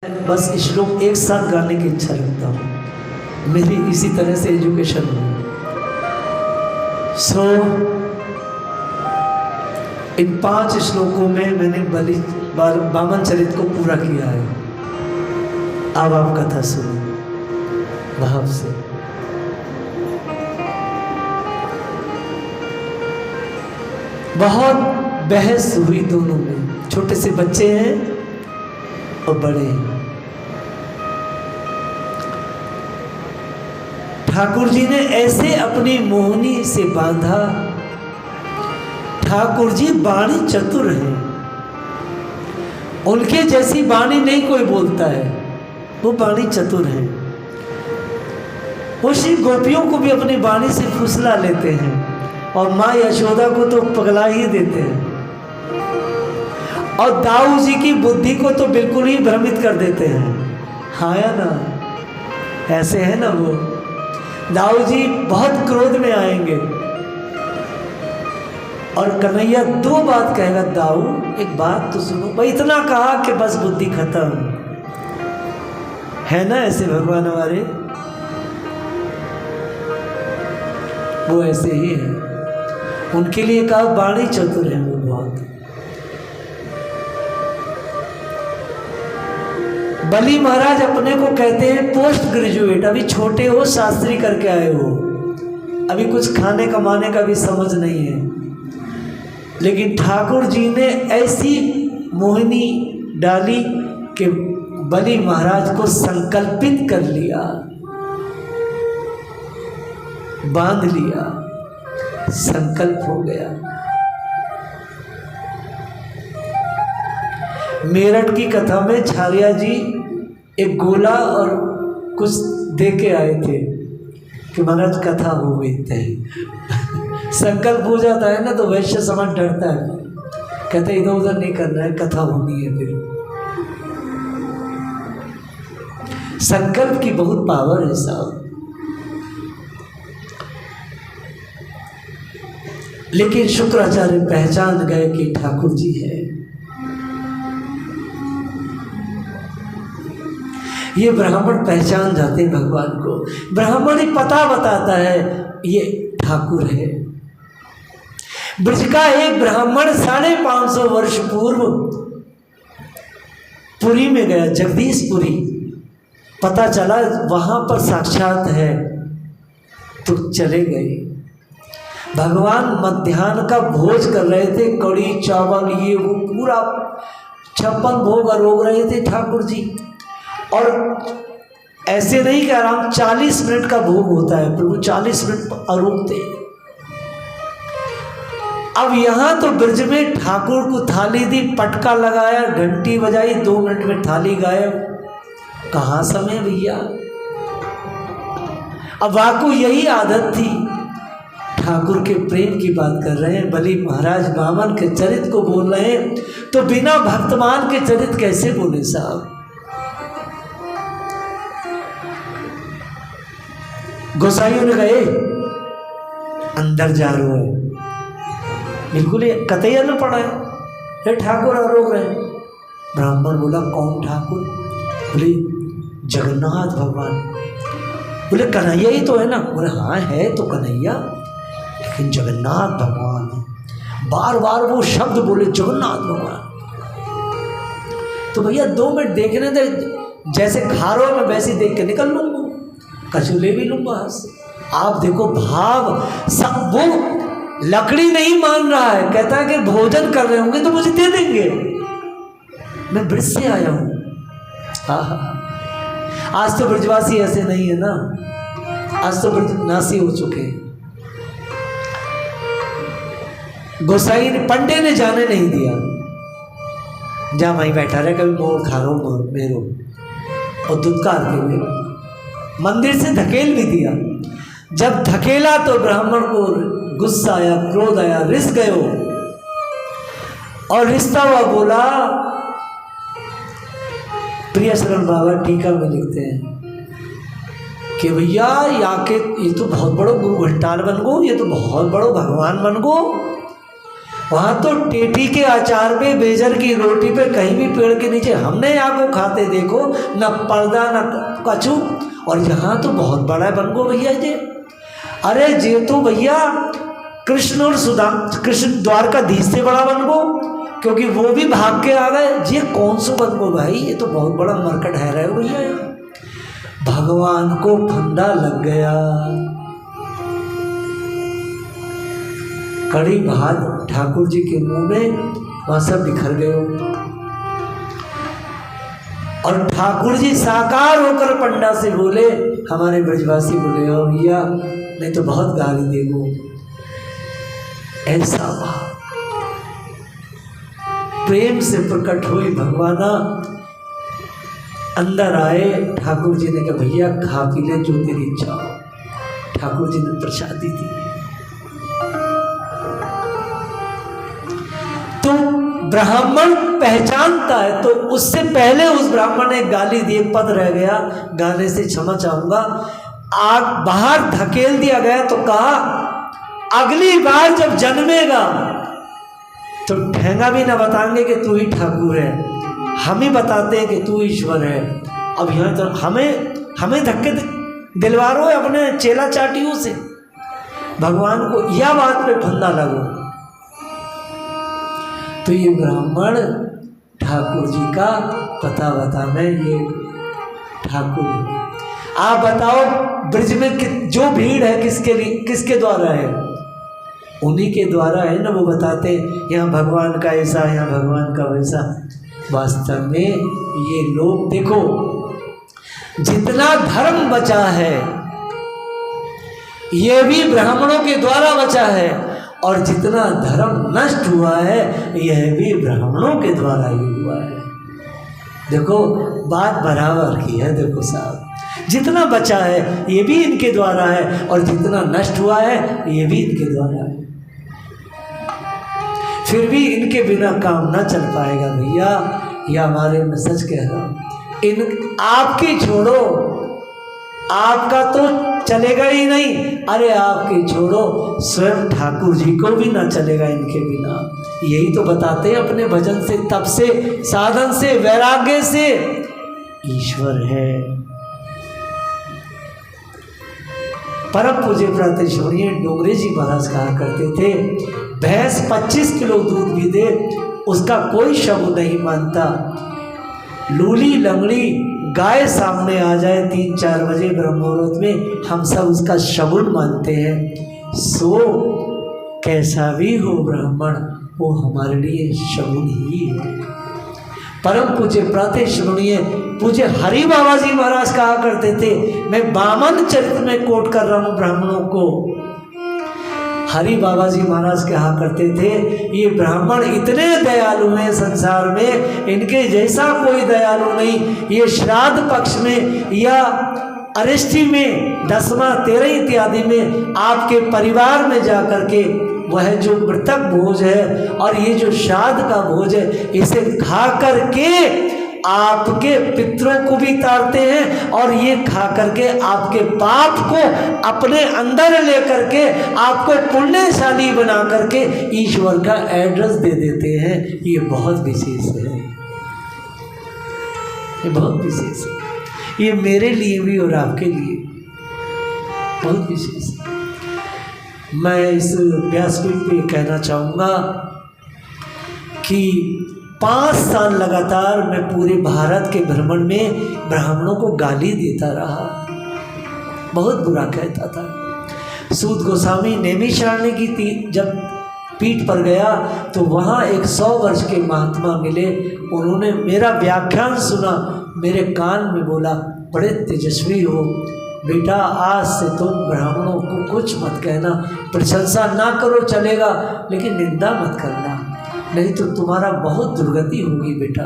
बस श्लोक एक साथ गाने की इच्छा रखता हूँ, मेरी इसी तरह से एजुकेशन हुई। इन 5 श्लोकों में मैंने वामन चरित को पूरा किया है। अब आप कथा सुनो भाव से। बहुत बहस हुई दोनों में, छोटे से बच्चे हैं और बड़े हैं। ठाकुर जी ने ऐसे अपनी मोहनी से बांधा। ठाकुर जी वाणी चतुर हैं, उनके जैसी वाणी नहीं कोई बोलता है, वो वाणी चतुर हैं। वो श्री गोपियों को भी अपनी वाणी से फुसला लेते हैं और माँ यशोदा को तो पगला ही देते हैं, और दाऊ जी की बुद्धि को तो बिल्कुल ही भ्रमित कर देते हैं। हाँ या ना, ऐसे है ना। वो दाऊ जी बहुत क्रोध में आएंगे और कन्हैया 2 बात कहेगा, दाऊ एक बात तो सुनो। भाई इतना कहा कि बस बुद्धि खत्म है ना। ऐसे भगवान हमारे वो ऐसे ही है। उनके लिए कहा वाणी चतुर है वो बहुत। बली महाराज अपने को कहते हैं पोस्ट ग्रेजुएट, अभी छोटे हो, शास्त्री करके आए हो, अभी कुछ खाने कमाने का भी समझ नहीं है। लेकिन ठाकुर जी ने ऐसी मोहिनी डाली कि बली महाराज को संकल्पित कर लिया, बांध लिया, संकल्प हो गया। मेरठ की कथा में छारिया जी एक गोला और कुछ दे के आए थे कि महाराज कथा हो गई तय। संकल्प हो जाता है ना तो वैश्य समाज डरता है, कहते इधर उधर नहीं करना है, कथा होनी है। फिर संकल्प की बहुत पावर है साहब। लेकिन शुक्राचार्य पहचान गए कि ठाकुर जी है। ये ब्राह्मण पहचान जाते हैं भगवान को। ब्राह्मण ही पता बताता है ये ठाकुर है। ब्रज का एक ब्राह्मण 550 वर्ष पूर्व पुरी में गया, जगदीशपुरी। पता चला वहां पर साक्षात है, तो चले गए। भगवान मध्याह्न का भोज कर रहे थे, कड़ी चावल ये वो पूरा 56 भोग अरोग रहे थे ठाकुर जी। और ऐसे नहीं कि आराम 40 मिनट का भोग होता है, प्रभु 40 मिनट अरोगते। अब यहां तो ब्रज में ठाकुर को थाली दी, पटका लगाया, घंटी बजाई, 2 मिनट में थाली गायब। कहाँ समय भैया। अब वाकु यही आदत थी। ठाकुर के प्रेम की बात कर रहे हैं, बलि महाराज वामन के चरित को बोल रहे हैं, तो बिना भक्तमान के चरित कैसे बोले साहब। गोसाइयों ने गए, अंदर जा रहे हैं, बिल्कुल ये कतैया न पड़ा है, ठाकुर आरोग रहे। ब्राह्मण बोला कौन ठाकुर? बोले जगन्नाथ भगवान। बोले कन्हैया ही तो है ना? बोले हाँ है तो कन्हैया, लेकिन जगन्नाथ भगवान है। बार बार वो शब्द बोले जगन्नाथ भगवान। तो भैया 2 मिनट देखने दे, जैसे खा रहा हो मैं वैसे देख के निकल लूँगा, कचूले भी लूँगा हाथ से। आप देखो भाव सब। वो लकड़ी नहीं मान रहा है, कहता है कि भोजन कर रहे होंगे तो मुझे दे देंगे, मैं ब्रज से आया हूँ। आज तो ब्रजवासी ऐसे नहीं है ना, आज तो ब्रजनासी हो चुके हैं। गोसाई ने, पंडे ने जाने नहीं दिया, जा वहीं बैठा रहे, कभी मोर खा रो मोर मेरो, और दुत्कार के लिए मंदिर से धकेल भी दिया। जब धकेला तो ब्राह्मण को गुस्सा आया, क्रोध आया, रिस गयो, और रिसता हुआ बोला। प्रिय शरण बाबा टीका में लिखते हैं कि भैया ये तो बहुत बड़ो गुरु घंटाल बन गो, ये तो बहुत बड़ो भगवान बन गो, वहाँ तो टेटी के अचार पे, बेजर की रोटी पे, कहीं भी पेड़ के नीचे हमने यहाँ को खाते देखो, न पर्दा न कछु। और यहाँ तो बहुत बड़ा बन गो भैया जी। अरे ये तो भैया कृष्ण और कृष्ण द्वारकाधीश से बड़ा बन गो, क्योंकि वो भी भाग के आ गए। ये कौन सा बन गो भाई, ये तो बहुत बड़ा मरकट है रहे भैया। भगवान को फंदा लग गया, कड़ी भात ठाकुर जी के मुंह में, वहां सब बिखर गए। और ठाकुर जी साकार होकर पंडा से बोले, हमारे ब्रजवासी बोले, ओ भैया नहीं तो बहुत गाली देगो। ऐसा प्रेम से प्रकट हुई भगवाना, अंदर आए। ठाकुर जी ने कहा भैया खा पी ले जो तेरी इच्छा हो। ठाकुर जी ने प्रसादी दी। तो ब्राह्मण पहचानता है, तो उससे पहले उस ब्राह्मण ने गाली दी, एक पद रह गया, गाने से क्षमा चाहूंगा। आग बाहर धकेल दिया गया तो कहा अगली बार जब जन्मेगा तो ठेंगा भी ना बताएंगे कि तू ही ठाकुर है, हम ही बताते हैं कि तू ईश्वर है। अब यहाँ तो हमें धक्के दिलवा रहे हो अपने चेला चाटियों से। भगवान को यह बात पे फंदा लगो। तो ये ब्राह्मण ठाकुर जी का पता बताना, ये ठाकुर। आप बताओ ब्रज में जो भीड़ है किसके द्वारा है? उन्हीं के द्वारा है ना। वो बताते यहाँ भगवान का ऐसा, यहाँ भगवान का वैसा। वास्तव में ये लोग देखो, जितना धर्म बचा है ये भी ब्राह्मणों के द्वारा बचा है, और जितना धर्म नष्ट हुआ है यह भी ब्राह्मणों के द्वारा ही हुआ है। देखो बात बराबर की है। देखो साहब, जितना बचा है ये भी इनके द्वारा है, और जितना नष्ट हुआ है ये भी इनके द्वारा है। फिर भी इनके बिना काम ना चल पाएगा भैया, ये हमारे में सच कह रहा हूँ। इन आपकी छोड़ो, आपका तो चलेगा ही नहीं। अरे आपके छोड़ो, स्वयं ठाकुर जी को भी ना चलेगा इनके बिना। यही तो बताते हैं अपने भजन से, तप से, साधन से, वैराग्य से ईश्वर है। परम पूज्य प्रातः डोंगरे जी महाराज कहा करते थे, भैंस 25 किलो दूध भी दे उसका कोई शब्द नहीं मानता। लूली लंगड़ी गाय सामने आ जाए 3-4 बजे ब्रह्म मुहूर्त में, हम सब उसका शगुन मानते हैं। सो कैसा भी हो ब्राह्मण, वो हमारे लिए शगुन ही है। परम पूज्य प्रातः श्रवणीय पूज्य हरि बाबा जी महाराज कहा करते थे, मैं वामन चरित्र में कोट कर रहा हूँ ब्राह्मणों को। हरि बाबा जी महाराज कहा करते थे, ये ब्राह्मण इतने दयालु हैं संसार में, इनके जैसा कोई दयालु नहीं। ये श्राद्ध पक्ष में या अरिष्टि में, 10वां 13 इत्यादि में आपके परिवार में जा कर के वह जो मृतक भोज है और ये जो श्राद्ध का भोज है, इसे खा कर के आपके पितरों को भी तारते हैं, और ये खा करके आपके पाप को अपने अंदर लेकर के आपको पुण्यशाली बना करके ईश्वर का एड्रेस दे देते हैं। ये बहुत विशेष है, ये बहुत विशेष है। ये मेरे लिए भी और आपके लिए बहुत विशेष है। मैं इस व्यासपीठ पे कहना चाहूँगा कि 5 साल लगातार मैं पूरे भारत के भ्रमण में ब्राह्मणों को गाली देता रहा, बहुत बुरा कहता था। सूत गोस्वामी नैमिषारण्य की जब पीठ पर गया तो वहाँ एक 100 वर्ष के महात्मा मिले। उन्होंने मेरा व्याख्यान सुना, मेरे कान में बोला, बड़े तेजस्वी हो बेटा, आज से तुम ब्राह्मणों को कुछ मत कहना, प्रशंसा ना करो चलेगा, लेकिन निंदा मत करना, नहीं तो तुम्हारा बहुत दुर्गति होगी बेटा।